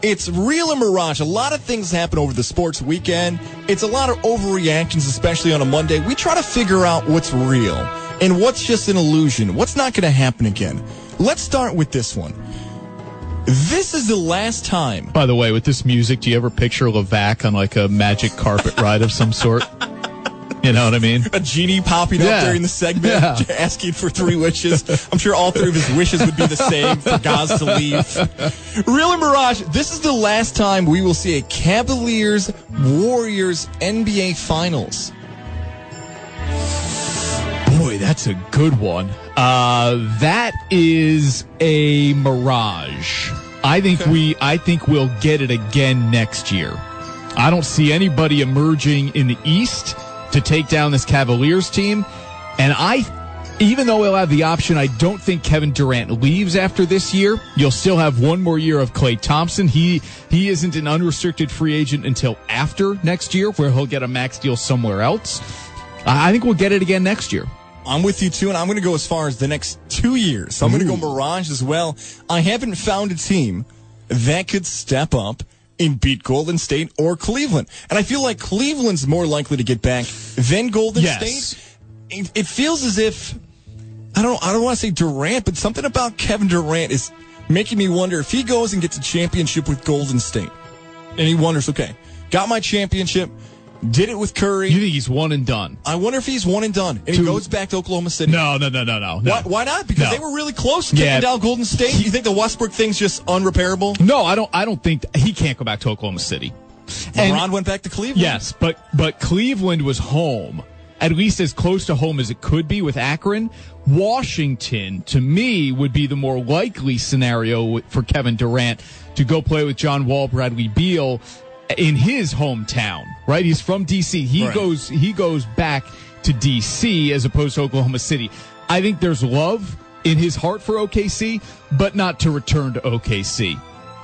It's real and Mirage. A lot of things happen over the sports weekend. It's a lot of overreactions, especially on a Monday. We try to figure out what's real and what's just an illusion. What's not going to happen again. Let's start with this one. This is the last time. By the way, with this music, do you ever picture Levac on like a magic carpet ride of some sort? You know what I mean? A genie popping up during the segment, asking for 3 wishes. I'm sure all 3 of his wishes would be the same for Gaz to leave. Real and Mirage, this is the last time we will see a Cavaliers-Warriors NBA Finals. Boy, that's a good one. That is a mirage. I think we'll get it again next year. I don't see anybody emerging in the East to take down this Cavaliers team. And even though we'll have the option, I don't think Kevin Durant leaves after this year. You'll still have one more year of Klay Thompson. He isn't an unrestricted free agent until after next year, where he'll get a max deal somewhere else. I think we'll get it again next year. I'm with you, too, and I'm going to go as far as the next 2 years. So I'm going to go Mirage as well. I haven't found a team that could step up and beat Golden State or Cleveland. And I feel like Cleveland's more likely to get back than Golden State. It feels as if, I don't want to say Durant, but something about Kevin Durant is making me wonder if he goes and gets a championship with Golden State. And he wonders, okay, got my championship, did it with Curry. You think he's one and done? I wonder if he's one and done. And he goes back to Oklahoma City. No. Why not? Because they were really close to taking down Golden State. You think the Westbrook thing's just unrepairable? No, I don't think he can't go back to Oklahoma City. LeBron went back to Cleveland. Yes, but Cleveland was home, at least as close to home as it could be with Akron. Washington, to me, would be the more likely scenario for Kevin Durant to go play with John Wall, Bradley Beal in his hometown, right? He's from D.C. He goes back to D.C. as opposed to Oklahoma City. I think there's love in his heart for OKC, but not to return to OKC.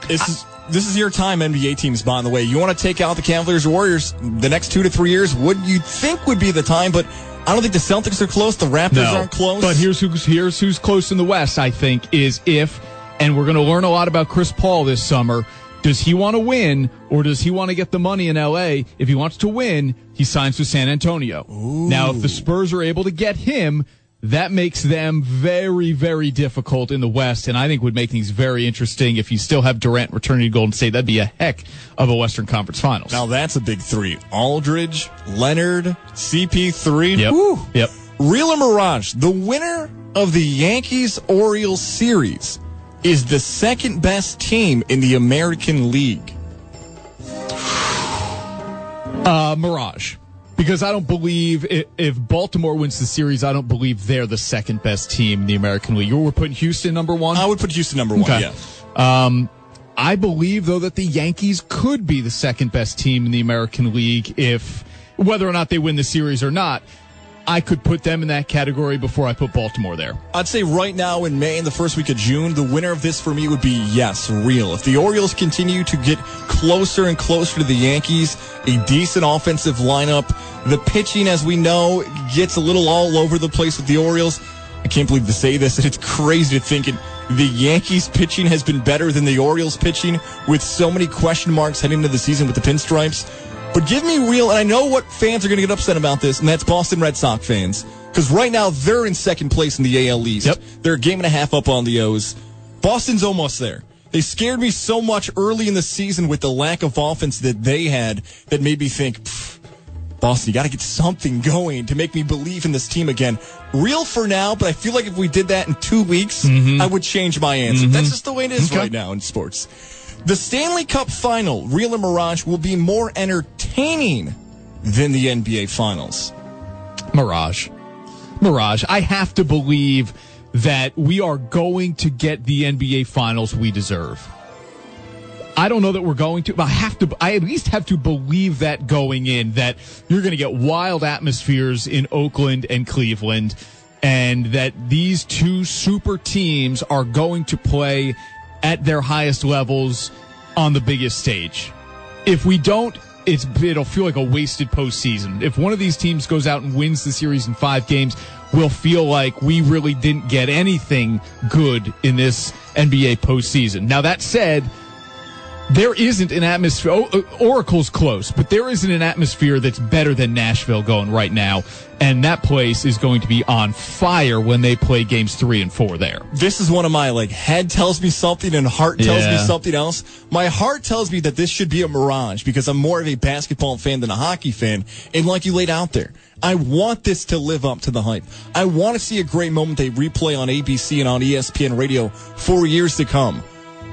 This is your time, NBA teams, by the way. You want to take out the Cavaliers or Warriors the next 2 to 3 years, what you'd think would be the time, but I don't think the Celtics are close, the Raptors aren't close. But here's who's close in the West, I think, is and we're going to learn a lot about Chris Paul this summer. Does he want to win, or does he want to get the money in L.A.? If he wants to win, he signs with San Antonio. Ooh. Now, if the Spurs are able to get him, that makes them very, very difficult in the West, and I think would make things very interesting. If you still have Durant returning to Golden State, that'd be a heck of a Western Conference Finals. Now, that's a big 3. Aldridge, Leonard, CP3. Yep. Woo. Yep. Real or Mirage, the winner of the Yankees-Orioles series is the second best team in the American League. Mirage. Because I don't believe if Baltimore wins the series, I don't believe they're the second best team in the American League. We're putting Houston number 1? I would put Houston number 1, okay. Yeah. I believe, though, that the Yankees could be the second best team in the American League whether or not they win the series or not. I could put them in that category before I put Baltimore there. I'd say right now in May and the first week of June, the winner of this for me would be, real. If the Orioles continue to get closer and closer to the Yankees, a decent offensive lineup, the pitching, as we know, gets a little all over the place with the Orioles. I can't believe to say this, and it's crazy to think the Yankees pitching has been better than the Orioles pitching with so many question marks heading into the season with the Pinstripes. But give me real, and I know what fans are going to get upset about this, and that's Boston Red Sox fans. Because right now, they're in second place in the AL East. Yep. They're a game and a half up on the O's. Boston's almost there. They scared me so much early in the season with the lack of offense that they had that made me think, Boston, you got to get something going to make me believe in this team again. Real for now, but I feel like if we did that in 2 weeks, I would change my answer. That's just the way it is right now in sports. The Stanley Cup Final, Real and Mirage, will be more entertaining than the NBA Finals. Mirage. I have to believe that we are going to get the NBA Finals we deserve. I don't know that we're going to, but I at least have to believe that going in, that you're going to get wild atmospheres in Oakland and Cleveland, and that these two super teams are going to play at their highest levels on the biggest stage. If we don't, it'll feel like a wasted postseason. If one of these teams goes out and wins the series in 5 games, we'll feel like we really didn't get anything good in this NBA postseason. Now, that said, There isn't an atmosphere. Oracle's close, but there isn't an atmosphere that's better than Nashville going right now. And that place is going to be on fire when they play games 3 and 4 there. This is one of my, head tells me something and heart tells me something else. My heart tells me that this should be a Mirage because I'm more of a basketball fan than a hockey fan. And like you laid out there, I want this to live up to the hype. I want to see a great moment they replay on ABC and on ESPN radio for years to come.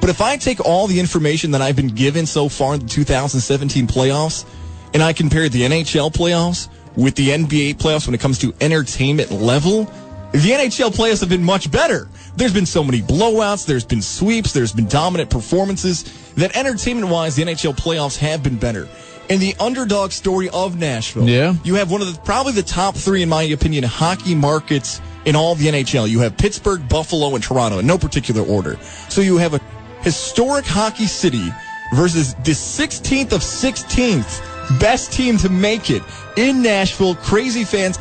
But if I take all the information that I've been given so far in the 2017 playoffs, and I compare the NHL playoffs with the NBA playoffs when it comes to entertainment level, the NHL playoffs have been much better. There's been so many blowouts, there's been sweeps, there's been dominant performances, that entertainment-wise, the NHL playoffs have been better. And the underdog story of Nashville, you have one of probably the top 3, in my opinion, hockey markets in all of the NHL. You have Pittsburgh, Buffalo, and Toronto in no particular order. So you have a historic hockey city versus the 16th of 16th best team to make it in Nashville. Crazy fans.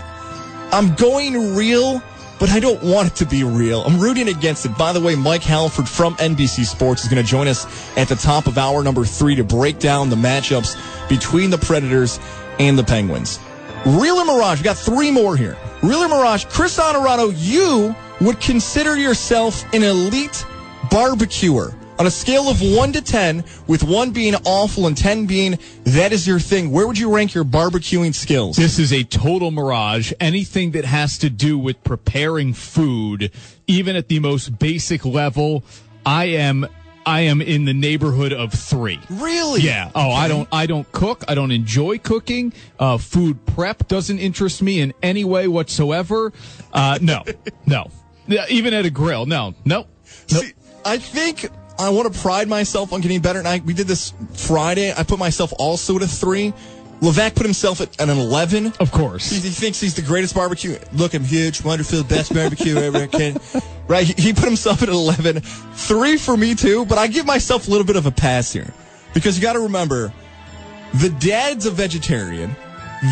I'm going real, but I don't want it to be real. I'm rooting against it. By the way, Mike Halford from NBC Sports is going to join us at the top of hour number 3 to break down the matchups between the Predators and the Penguins. Real or Mirage? We got 3 more here. Real or Mirage? Chris Honorado, you would consider yourself an elite barbecuer. On a scale of 1 to 10, with 1 being awful and 10 being that is your thing, where would you rank your barbecuing skills? This is a total Mirage. Anything that has to do with preparing food, even at the most basic level, I am in the neighborhood of 3. Really? Yeah. Oh, okay. I don't cook. I don't enjoy cooking. Food prep doesn't interest me in any way whatsoever. No. Even at a grill. No. See, I think I want to pride myself on getting better. And we did this Friday. I put myself also at a 3. Levac put himself at an 11. Of course. He thinks he's the greatest barbecue. Look, I'm huge, wonderful, best barbecue ever. Right? He put himself at 11. 3 for me, too. But I give myself a little bit of a pass here. Because you got to remember, the dad's a vegetarian.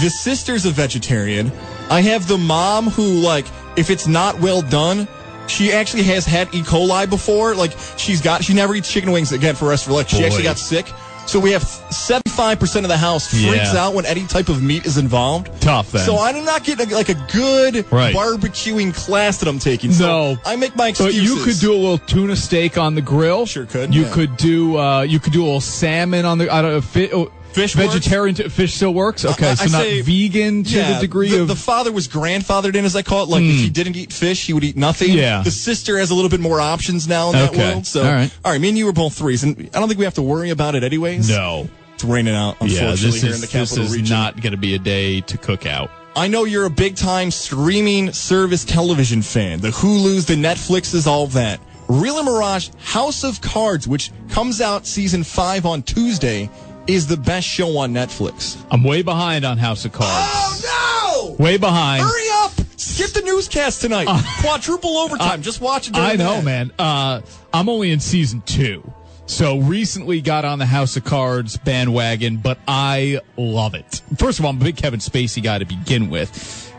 The sister's a vegetarian. I have the mom who, if it's not well done, she actually has had E. coli before. She never eats chicken wings again for the rest of her life. She actually got sick. So we have 75% of the house freaks out when any type of meat is involved. Tough, then. So I'm not getting a good barbecuing class that I'm taking. So I make my excuses. But you could do a little tuna steak on the grill. Sure could. You could do a little salmon on the Fish vegetarian fish still works? Okay, so not vegan to the degree of... The father was grandfathered in, as I call it. If he didn't eat fish, he would eat nothing. Yeah. The sister has a little bit more options now in that world. So, all right, me and you were both 3s, and I don't think we have to worry about it anyways. No. It's raining out, unfortunately, here in the capital region. This is not going to be a day to cook out. I know you're a big-time streaming service television fan. The Hulus, the Netflixes, all that. Real or Mirage, House of Cards, which comes out season 5 on Tuesday, is the best show on Netflix. I'm way behind on House of Cards. Oh, no! Way behind. Hurry up! Skip the newscast tonight. Quadruple overtime. Just watch it. I know, man. I'm only in season 2. So recently got on the House of Cards bandwagon, but I love it. First of all, I'm a big Kevin Spacey guy to begin with.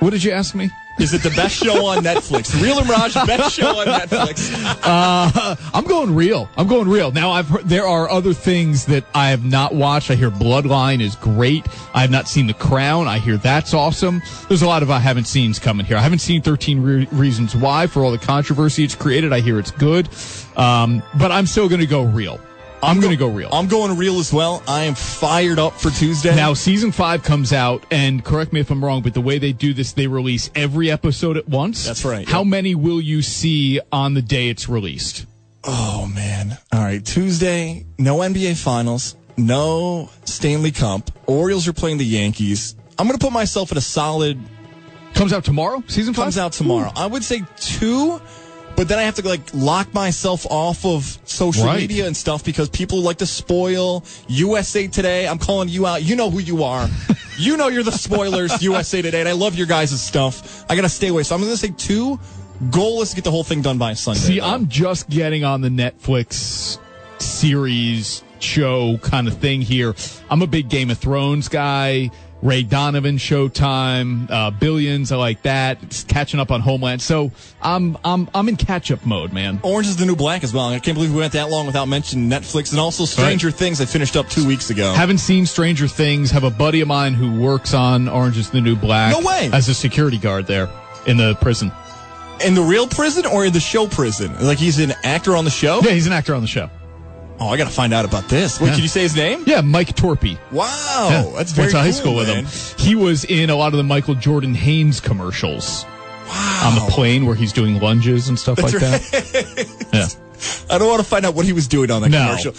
What did you ask me? Is it the best show on Netflix? Real or Mirage, best show on Netflix? I'm going real. Now, I've heard there are other things that I have not watched. I hear Bloodline is great. I have not seen The Crown. I hear that's awesome. There's a lot of I haven't seens coming here. I haven't seen 13 Reasons Why for all the controversy it's created. I hear it's good. But I'm still going to go real. I'm going to go real. I'm going real as well. I am fired up for Tuesday. Now, season 5 comes out, and correct me if I'm wrong, but the way they do this, they release every episode at once. That's right. How many will you see on the day it's released? Oh, man. All right, Tuesday, no NBA Finals, no Stanley Cup. Orioles are playing the Yankees. I'm going to put myself at a solid... Comes out tomorrow? Season 5? Comes out tomorrow. I would say 2... But then I have to lock myself off of social media and stuff because people like to spoil USA Today. I'm calling you out. You know who you are. You know you're the spoilers, USA Today, and I love your guys' stuff. I got to stay away. So I'm going to say 2. Goal is to get the whole thing done by Sunday. See, I'm just getting on the Netflix series show kind of thing here. I'm a big Game of Thrones guy. Ray Donovan Showtime, Billions. I like that. It's catching up on Homeland. So I'm in catch up mode, man. Orange is the New Black as well. I can't believe we went that long without mentioning Netflix, and also Stranger Things. I finished up 2 weeks ago. Haven't seen Stranger Things. Have a buddy of mine who works on Orange is the New Black. No way. As a security guard there in the prison. In the real prison or in the show prison? Like he's an actor on the show? Yeah, he's an actor on the show. Oh, I got to find out about this. Wait, can you say his name? Yeah, Mike Torpy. Wow, Yeah. that's very cool, Went to high school man. with him. He was in a lot of the Michael Jordan Haynes commercials. Wow. On the plane where he's doing lunges and stuff like that. Yeah. I don't want to find out what he was doing on that commercial.